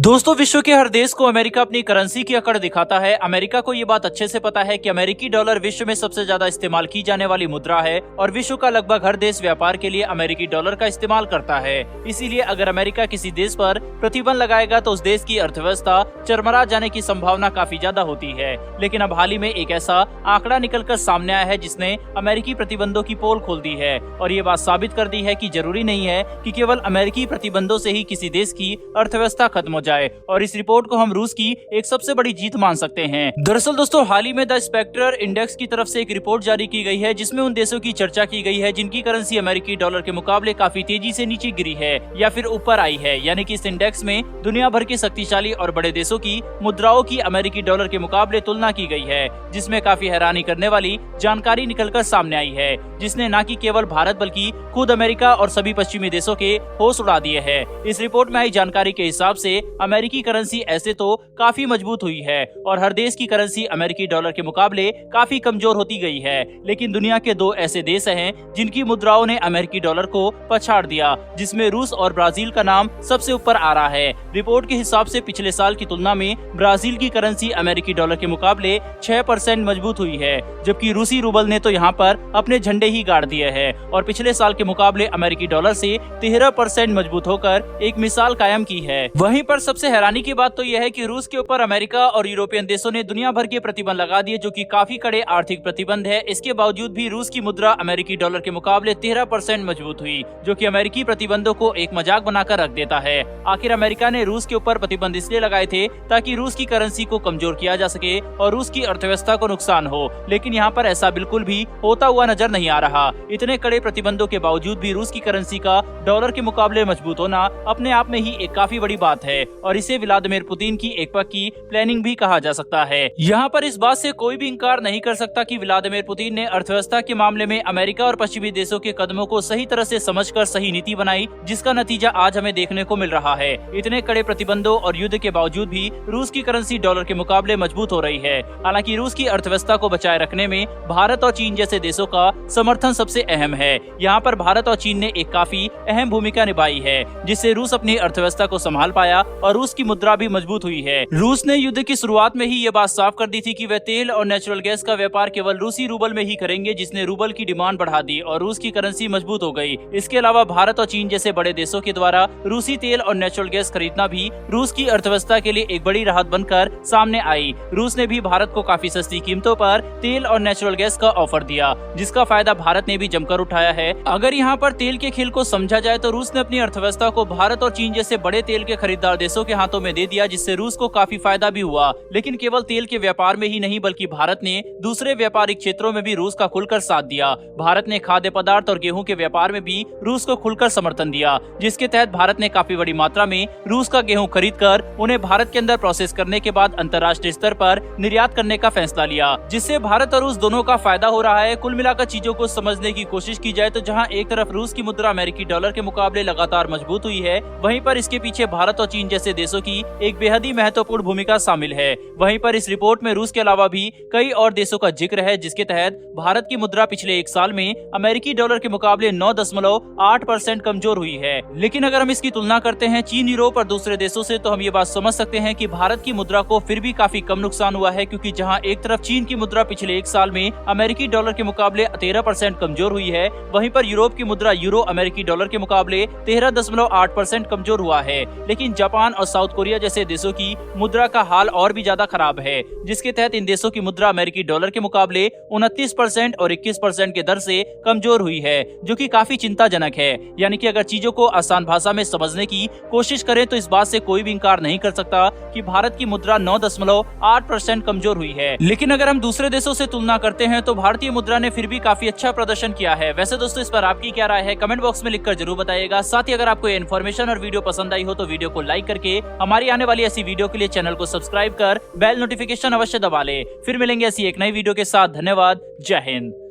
दोस्तों, विश्व के हर देश को अमेरिका अपनी करेंसी की अकड़ दिखाता है। अमेरिका को ये बात अच्छे से पता है कि अमेरिकी डॉलर विश्व में सबसे ज्यादा इस्तेमाल की जाने वाली मुद्रा है और विश्व का लगभग हर देश व्यापार के लिए अमेरिकी डॉलर का इस्तेमाल करता है। इसीलिए अगर अमेरिका किसी देश पर प्रतिबंध लगाएगा तो उस देश की अर्थव्यवस्था चरमरा जाने की संभावना काफी ज्यादा होती है। लेकिन अब हाल ही में एक ऐसा आंकड़ा निकल कर सामने आया है जिसने अमेरिकी प्रतिबंधों की पोल खोल दी है और ये बात साबित कर दी है कि जरूरी नहीं है कि केवल अमेरिकी प्रतिबंधों से ही किसी देश की अर्थव्यवस्था खत्म हो जाए और इस रिपोर्ट को हम रूस की एक सबसे बड़ी जीत मान सकते हैं। दरअसल दोस्तों, हाल ही में द स्पेक्टर इंडेक्स की तरफ से एक रिपोर्ट जारी की गई है जिसमें उन देशों की चर्चा की गई है जिनकी करेंसी अमेरिकी डॉलर के मुकाबले काफी तेजी से नीचे गिरी है या फिर ऊपर आई है। यानी कि इस इंडेक्स में दुनिया भर के शक्तिशाली और बड़े देशों की मुद्राओं की अमेरिकी डॉलर के मुकाबले तुलना की गई है, जिसमें काफी हैरानी करने वाली जानकारी निकलकर सामने आई है, जिसने न कि केवल भारत बल्कि खुद अमेरिका और सभी पश्चिमी देशों के होश उड़ा दिए हैं। इस रिपोर्ट में आई जानकारी के हिसाब से अमेरिकी करेंसी ऐसे तो काफी मजबूत हुई है और हर देश की करेंसी अमेरिकी डॉलर के मुकाबले काफी कमजोर होती गई है, लेकिन दुनिया के दो ऐसे देश हैं जिनकी मुद्राओं ने अमेरिकी डॉलर को पछाड़ दिया, जिसमें रूस और ब्राजील का नाम सबसे ऊपर आ रहा है। रिपोर्ट के हिसाब से पिछले साल की तुलना में ब्राजील की करेंसी अमेरिकी डॉलर के मुकाबले 6% मजबूत हुई है, जबकि रूसी रूबल ने तो यहाँ पर अपने झंडे ही गाड़ दिए हैं और पिछले साल के मुकाबले अमेरिकी डॉलर से 13% मजबूत होकर एक मिसाल कायम की है। वहीं पर सबसे हैरानी की बात तो यह है कि रूस के ऊपर अमेरिका और यूरोपियन देशों ने दुनिया भर के प्रतिबंध लगा दिए, जो कि काफी कड़े आर्थिक प्रतिबंध है। इसके बावजूद भी रूस की मुद्रा अमेरिकी डॉलर के मुकाबले 13% मजबूत हुई, जो कि अमेरिकी प्रतिबंधों को एक मजाक बनाकर रख देता है। आखिर अमेरिका ने रूस के ऊपर प्रतिबंध इसलिए लगाए थे ताकि रूस की करेंसी को कमजोर किया जा सके और रूस की अर्थव्यवस्था को नुकसान हो, लेकिन यहाँ पर ऐसा बिल्कुल भी होता हुआ नजर नहीं आ रहा। इतने कड़े प्रतिबंधों के बावजूद भी रूस की करेंसी का डॉलर के मुकाबले मजबूत होना अपने आप में ही एक काफी बड़ी बात है और इसे व्लादिमीर पुतिन की एक पक्की प्लानिंग भी कहा जा सकता है। यहाँ पर इस बात से कोई भी इंकार नहीं कर सकता कि व्लादिमीर पुतिन ने अर्थव्यवस्था के मामले में अमेरिका और पश्चिमी देशों के कदमों को सही तरह से समझकर सही नीति बनाई, जिसका नतीजा आज हमें देखने को मिल रहा है। इतने कड़े प्रतिबंधों और युद्ध के बावजूद भी रूस की करेंसी डॉलर के मुकाबले मजबूत हो रही है। हालांकि रूस की अर्थव्यवस्था को बचाए रखने में भारत और चीन जैसे देशों का समर्थन सबसे अहम है। यहाँ पर भारत और चीन ने एक काफी अहम भूमिका निभाई है, जिससे रूस अपनी अर्थव्यवस्था को संभाल पाया और रूस की मुद्रा भी मजबूत हुई है। रूस ने युद्ध की शुरुआत में ही ये बात साफ कर दी थी कि वे तेल और नेचुरल गैस का व्यापार केवल रूसी रूबल में ही करेंगे, जिसने रूबल की डिमांड बढ़ा दी और रूस की करेंसी मजबूत हो गई। इसके अलावा भारत और चीन जैसे बड़े देशों के द्वारा रूसी तेल और नेचुरल गैस खरीदना भी रूस की अर्थव्यवस्था के लिए एक बड़ी राहत बनकर सामने आई। रूस ने भी भारत को काफी सस्ती कीमतों पर तेल और नेचुरल गैस का ऑफर दिया, जिसका फायदा भारत ने भी जमकर उठाया है। अगर यहाँ पर तेल के खेल को समझा जाए तो रूस ने अपनी अर्थव्यवस्था को भारत और चीन जैसे बड़े तेल के खरीदार देशों के हाथों में दे दिया, जिससे रूस को काफी फायदा भी हुआ। लेकिन केवल तेल के व्यापार में ही नहीं बल्कि भारत ने दूसरे व्यापारिक क्षेत्रों में भी रूस का खुलकर साथ दिया। भारत ने खाद्य पदार्थ और गेहूं के व्यापार में भी रूस को खुलकर समर्थन दिया, जिसके तहत भारत ने काफी बड़ी मात्रा में रूस का गेहूं खरीदकर उन्हें भारत के अंदर प्रोसेस करने के बाद अंतर्राष्ट्रीय स्तर पर निर्यात करने का फैसला लिया, जिससे भारत और रूस दोनों का फायदा हो रहा है। कुल मिलाकर चीजों को समझने की कोशिश की जाए तो जहाँ एक तरफ रूस की मुद्रा अमेरिकी डॉलर के मुकाबले लगातार मजबूत हुई है, वहीं पर इसके पीछे भारत और चीन जैसे देशों की एक बेहद ही महत्वपूर्ण भूमिका शामिल है। वहीं पर इस रिपोर्ट में रूस के अलावा भी कई और देशों का जिक्र है, जिसके तहत भारत की मुद्रा पिछले एक साल में अमेरिकी डॉलर के मुकाबले 9.8% कमजोर हुई है। लेकिन अगर हम इसकी तुलना करते हैं चीन, यूरोप और दूसरे देशों से तो हम ये बात समझ सकते हैं कि भारत की मुद्रा को फिर भी काफी कम नुकसान हुआ है, क्योंकि जहां एक तरफ चीन की मुद्रा पिछले एक साल में अमेरिकी डॉलर के मुकाबले 13% कमजोर हुई है, वहीं पर यूरोप की मुद्रा यूरो अमेरिकी डॉलर के मुकाबले 13.8% कमजोर हुआ है। लेकिन जापान और साउथ कोरिया जैसे देशों की मुद्रा का हाल और भी ज्यादा खराब है, जिसके तहत इन देशों की मुद्रा अमेरिकी डॉलर के मुकाबले 29% और 21% के दर से कमजोर हुई है, जो कि काफी चिंताजनक है। यानी कि अगर चीजों को आसान भाषा में समझने की कोशिश करें तो इस बात से कोई भी इंकार नहीं कर सकता कि भारत की मुद्रा 9.8% कमजोर हुई है। लेकिन अगर हम दूसरे देशों से तुलना करते हैं तो भारतीय मुद्रा ने फिर भी काफी अच्छा प्रदर्शन किया है। वैसे दोस्तों, इस पर आपकी क्या राय है कमेंट बॉक्स में लिखकर जरूर बताइएगा। साथ ही अगर आपको ये इन्फॉर्मेशन और वीडियो पसंद आई हो तो वीडियो को लाइक करके हमारी आने वाली ऐसी वीडियो के लिए चैनल को सब्सक्राइब कर बेल नोटिफिकेशन अवश्य दबा ले। फिर मिलेंगे ऐसी एक नई वीडियो के साथ। धन्यवाद। जय हिंद।